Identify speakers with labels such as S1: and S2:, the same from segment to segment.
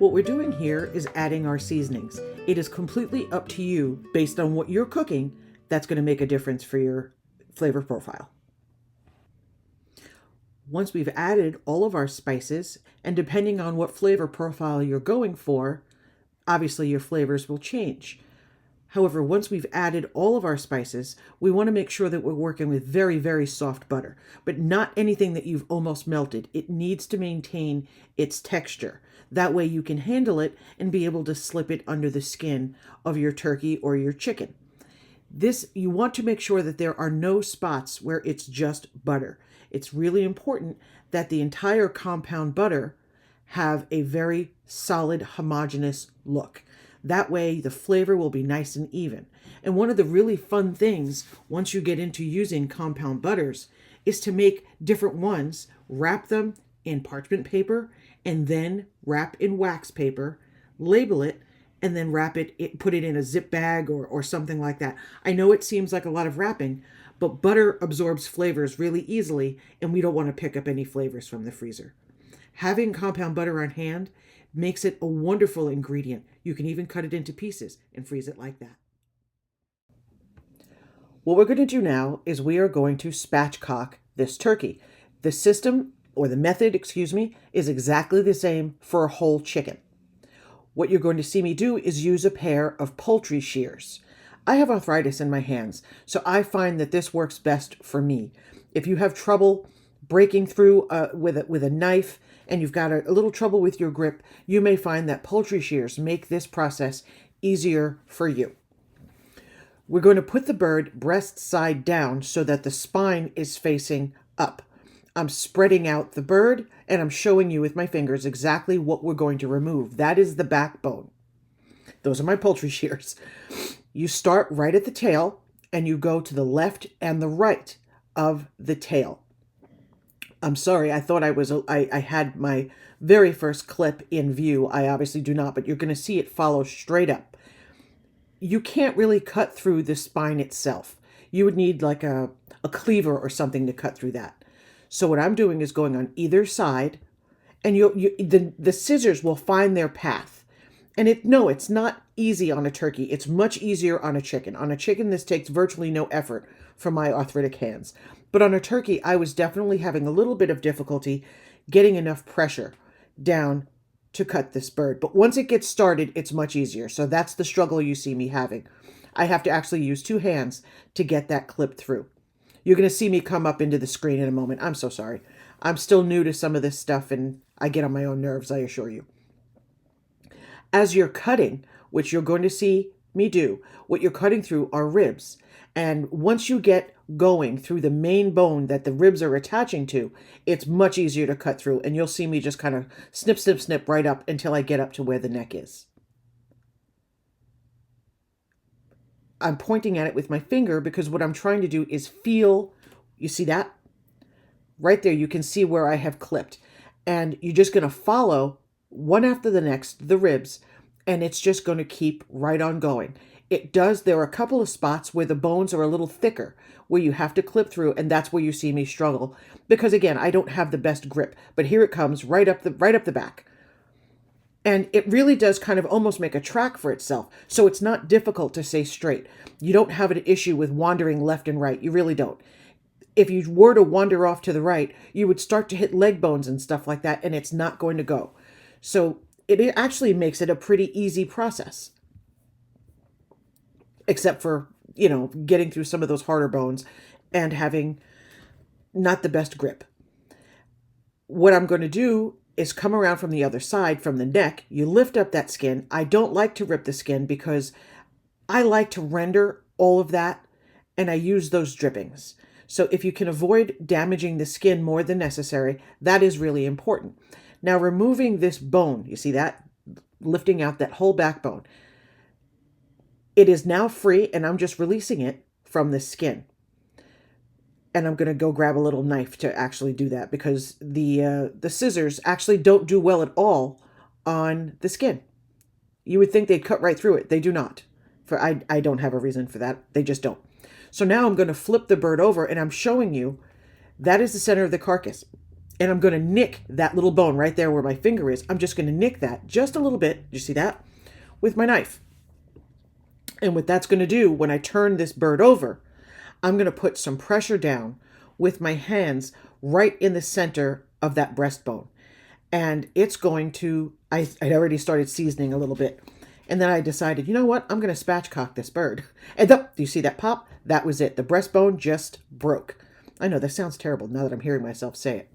S1: What we're doing here is adding our seasonings. It is completely up to you based on what you're cooking. That's going to make a difference for your flavor profile. Once we've added all of our spices, and depending on what flavor profile you're going for, obviously your flavors will change. However, once we've added all of our spices, we want to make sure that we're working with very, very soft butter, but not anything that you've almost melted. It needs to maintain its texture. That way you can handle it and be able to slip it under the skin of your turkey or your chicken. You want to make sure that there are no spots where it's just butter. It's really important that the entire compound butter have a very solid, homogeneous look. That way the flavor will be nice and even. And one of the really fun things once you get into using compound butters is to make different ones, wrap them in parchment paper, and then wrap in wax paper, label it, and then put it in a zip bag or something like that. I know it seems like a lot of wrapping, but butter absorbs flavors really easily, and we don't want to pick up any flavors from the freezer. Having compound butter on hand makes it a wonderful ingredient. You can even cut it into pieces and freeze it like that. What we're going to do now is we are going to spatchcock this turkey. The system, or the method, is exactly the same for a whole chicken. What you're going to see me do is use a pair of poultry shears. I have arthritis in my hands, so I find that this works best for me. If you have trouble breaking through with a knife and you've got a little trouble with your grip, you may find that poultry shears make this process easier for you. We're going to put the bird breast side down so that the spine is facing up. I'm spreading out the bird and I'm showing you with my fingers exactly what we're going to remove. That is the backbone. Those are my poultry shears. You start right at the tail and you go to the left and the right of the tail. I'm sorry, I thought I had my very first clip in view. I obviously do not, but you're going to see it follow straight up. You can't really cut through the spine itself. You would need like a cleaver or something to cut through that. So what I'm doing is going on either side, and the scissors will find their path. And it's not easy on a turkey. It's much easier on a chicken. On a chicken, this takes virtually no effort from my arthritic hands. But on a turkey, I was definitely having a little bit of difficulty getting enough pressure down to cut this bird. But once it gets started, it's much easier. So that's the struggle you see me having. I have to actually use two hands to get that clip through. You're going to see me come up into the screen in a moment. I'm so sorry. I'm still new to some of this stuff and I get on my own nerves, I assure you. As you're cutting, which you're going to see me do, what you're cutting through are ribs. And once you get going through the main bone that the ribs are attaching to, it's much easier to cut through. And you'll see me just kind of snip, snip, snip right up until I get up to where the neck is. I'm pointing at it with my finger because what I'm trying to do is feel, you see that? Right there, you can see where I have clipped. And you're just going to follow one after the next, the ribs, and it's just going to keep right on going. There are a couple of spots where the bones are a little thicker, where you have to clip through, and that's where you see me struggle. Because again, I don't have the best grip, but here it comes right up the back. And it really does kind of almost make a track for itself. So it's not difficult to stay straight. You don't have an issue with wandering left and right. You really don't. If you were to wander off to the right, you would start to hit leg bones and stuff like that, and it's not going to go. So it actually makes it a pretty easy process. Except for, getting through some of those harder bones and having not the best grip. What I'm going to do is come around from the other side, from the neck. You lift up that skin. I don't like to rip the skin because I like to render all of that, and I use those drippings. So if you can avoid damaging the skin more than necessary, that is really important. Now removing this bone, you see that? Lifting out that whole backbone. It is now free, and I'm just releasing it from the skin. And I'm going to go grab a little knife to actually do that because the scissors actually don't do well at all on the skin. You would think they'd cut right through it. They do not. I don't have a reason for that. They just don't. So now I'm going to flip the bird over, and I'm showing you that is the center of the carcass. And I'm going to nick that little bone right there where my finger is. I'm just going to nick that just a little bit. You see that? With my knife. And what that's going to do when I turn this bird over, I'm going to put some pressure down with my hands right in the center of that breastbone. And it's going to, I already started seasoning a little bit. And then I decided, you know what? I'm going to spatchcock this bird. And do you see that pop? That was it. The breastbone just broke. I know that sounds terrible now that I'm hearing myself say it.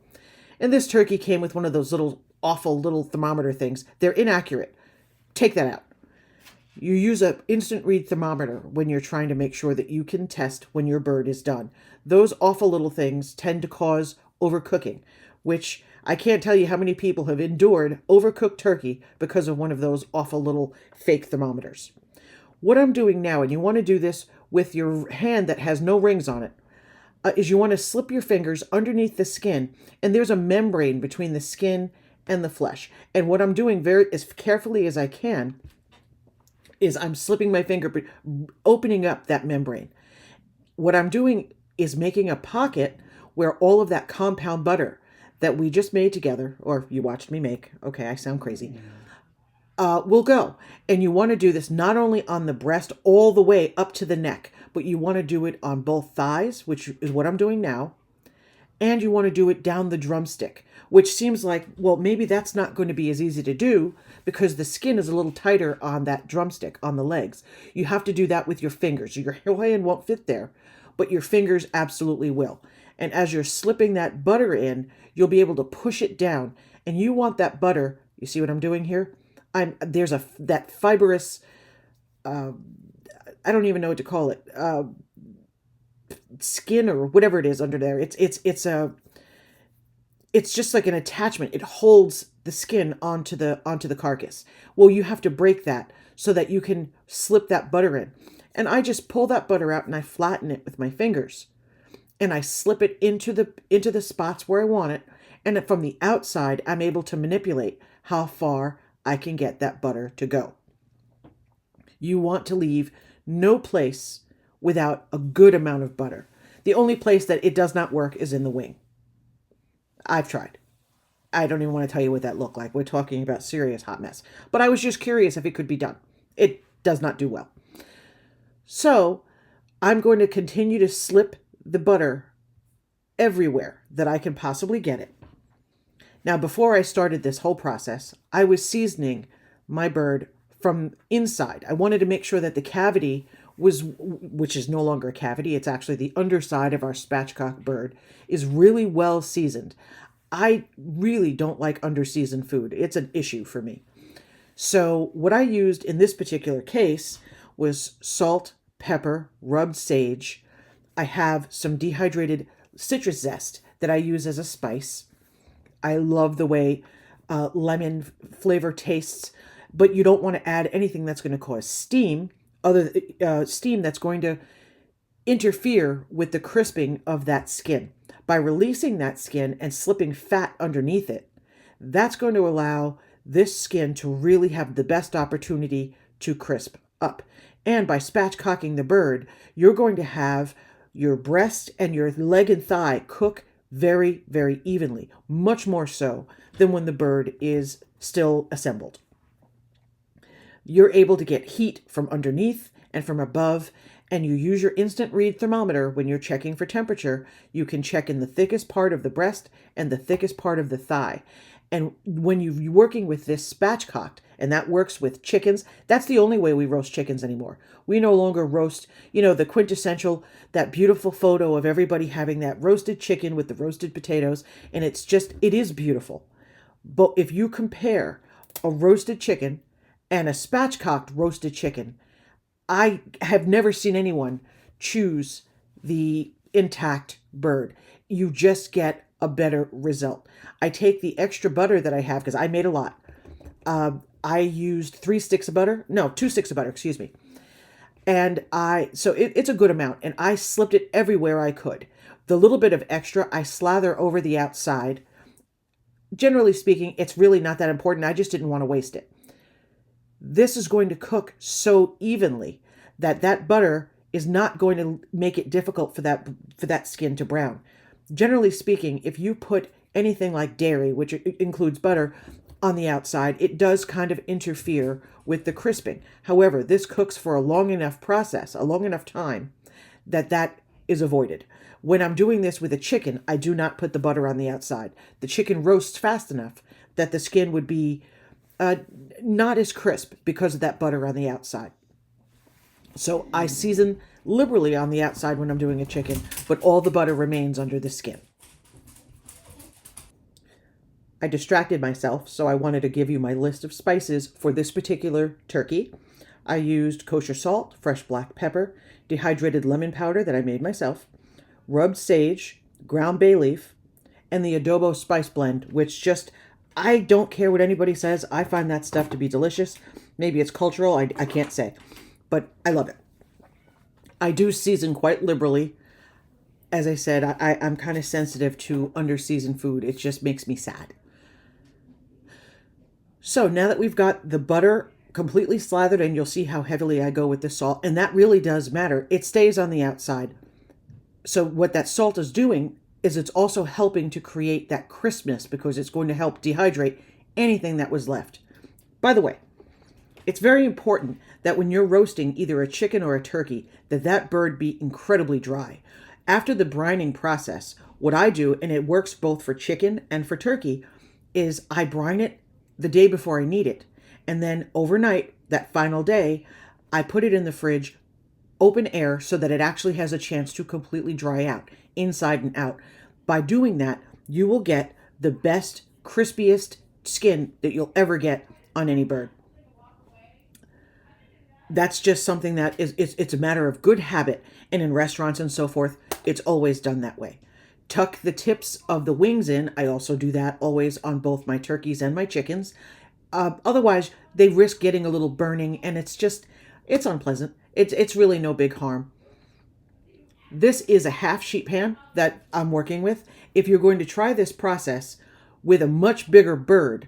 S1: And this turkey came with one of those little awful little thermometer things. They're inaccurate. Take that out. You use an instant read thermometer when you're trying to make sure that you can test when your bird is done. Those awful little things tend to cause overcooking, which I can't tell you how many people have endured overcooked turkey because of one of those awful little fake thermometers. What I'm doing now, and you want to do this with your hand that has no rings on it, is you want to slip your fingers underneath the skin, and there's a membrane between the skin and the flesh. And what I'm doing very as carefully as I can is I'm slipping my finger, opening up that membrane. What I'm doing is making a pocket where all of that compound butter that we just made together, or you watched me make, okay, I sound crazy, will go. And you want to do this not only on the breast all the way up to the neck, but you want to do it on both thighs, which is what I'm doing now, and you want to do it down the drumstick, which seems like, well, maybe that's not going to be as easy to do because the skin is a little tighter on that drumstick, on the legs. You have to do that with your fingers. Your hand won't fit there, but your fingers absolutely will. And as you're slipping that butter in, you'll be able to push it down. And you want that butter, you see what I'm doing here? There's that fibrous, I don't even know what to call it, skin or whatever it is under there. It's just like an attachment. It holds the skin onto the carcass. Well, you have to break that so that you can slip that butter in. And I just pull that butter out and I flatten it with my fingers. And I slip it into the spots where I want it. And from the outside, I'm able to manipulate how far I can get that butter to go. You want to leave no place without a good amount of butter. The only place that it does not work is in the wing. I've tried. I don't even want to tell you what that looked like. We're talking about serious hot mess. But I was just curious if it could be done. It does not do well. So I'm going to continue to slip the butter everywhere that I can possibly get it. Now, before I started this whole process, I was seasoning my bird from inside. I wanted to make sure that the cavity which is no longer a cavity, it's actually the underside of our spatchcock bird, is really well seasoned. I really don't like under-seasoned food. It's an issue for me. So what I used in this particular case was salt, pepper, rubbed sage. I have some dehydrated citrus zest that I use as a spice. I love the way lemon flavor tastes, but you don't want to add anything that's going to cause steam, steam that's going to interfere with the crisping of that skin. By releasing that skin and slipping fat underneath it, that's going to allow this skin to really have the best opportunity to crisp up. And by spatchcocking the bird, you're going to have your breast and your leg and thigh cook very, very evenly, much more so than when the bird is still assembled. You're able to get heat from underneath and from above, and you use your instant read thermometer when you're checking for temperature. You can check in the thickest part of the breast and the thickest part of the thigh. And when you're working with this spatchcocked, and that works with chickens, that's the only way we roast chickens anymore. We no longer roast, the quintessential, that beautiful photo of everybody having that roasted chicken with the roasted potatoes, and it is beautiful. But if you compare a roasted chicken and a spatchcocked roasted chicken, I have never seen anyone choose the intact bird. You just get a better result. I take the extra butter that I have, because I made a lot. I used 2 sticks of butter, excuse me. And it's a good amount, and I slipped it everywhere I could. The little bit of extra, I slather over the outside. Generally speaking, it's really not that important. I just didn't want to waste it. This is going to cook so evenly that butter is not going to make it difficult for that skin to brown. Generally speaking, if you put anything like dairy, which includes butter, on the outside, it does kind of interfere with the crisping. However, this cooks for a long enough process, a long enough time, that is avoided. When I'm doing this with a chicken, I do not put the butter on the outside. The chicken roasts fast enough that the skin would be not as crisp because of that butter on the outside. So I season liberally on the outside when I'm doing a chicken, but all the butter remains under the skin. I distracted myself, so I wanted to give you my list of spices for this particular turkey. I used kosher salt, fresh black pepper, dehydrated lemon powder that I made myself, rubbed sage, ground bay leaf, and the adobo spice blend, which just, I don't care what anybody says. I find that stuff to be delicious. Maybe it's cultural, I can't say, but I love it. I do season quite liberally. As I said, I'm kind of sensitive to under-seasoned food. It just makes me sad. So now that we've got the butter completely slathered, and you'll see how heavily I go with the salt, and that really does matter. It stays on the outside. So what that salt is doing is it's also helping to create that crispness because it's going to help dehydrate anything that was left. By the way, it's very important that when you're roasting either a chicken or a turkey, that bird be incredibly dry. After the brining process, what I do, and it works both for chicken and for turkey, is I brine it the day before I need it. And then overnight, that final day, I put it in the fridge, open air, so that it actually has a chance to completely dry out, inside and out. By doing that, you will get the best, crispiest skin that you'll ever get on any bird. That's just something that it's a matter of good habit. And in restaurants and so forth, it's always done that way. Tuck the tips of the wings in. I also do that always on both my turkeys and my chickens. Otherwise, they risk getting a little burning, and it's unpleasant. It's really no big harm. This is a half sheet pan that I'm working with. If you're going to try this process with a much bigger bird,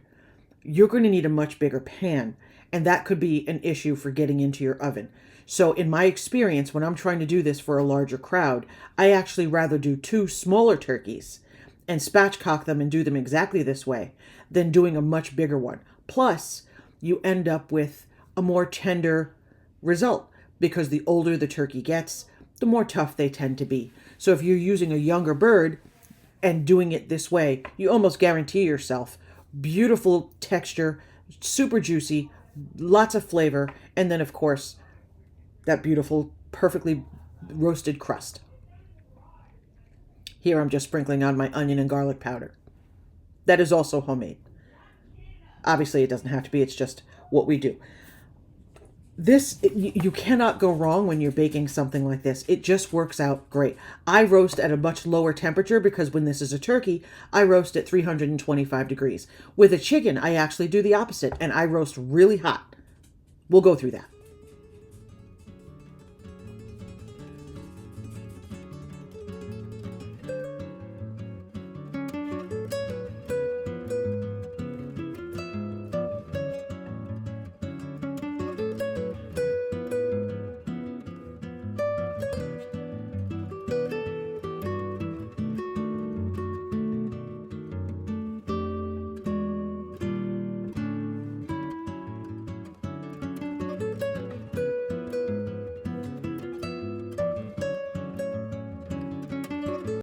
S1: you're going to need a much bigger pan, and that could be an issue for getting into your oven. So in my experience, when I'm trying to do this for a larger crowd, I actually rather do 2 smaller turkeys and spatchcock them and do them exactly this way than doing a much bigger one. Plus, you end up with a more tender result because the older the turkey gets, the more tough they tend to be. So if you're using a younger bird and doing it this way, you almost guarantee yourself beautiful texture, super juicy, lots of flavor, and then of course, that beautiful, perfectly roasted crust. Here I'm just sprinkling on my onion and garlic powder. That is also homemade. Obviously, it doesn't have to be. It's just what we do. You cannot go wrong when you're baking something like this. It just works out great. I roast at a much lower temperature because when this is a turkey, I roast at 325 degrees. With a chicken, I actually do the opposite, and I roast really hot. We'll go through that.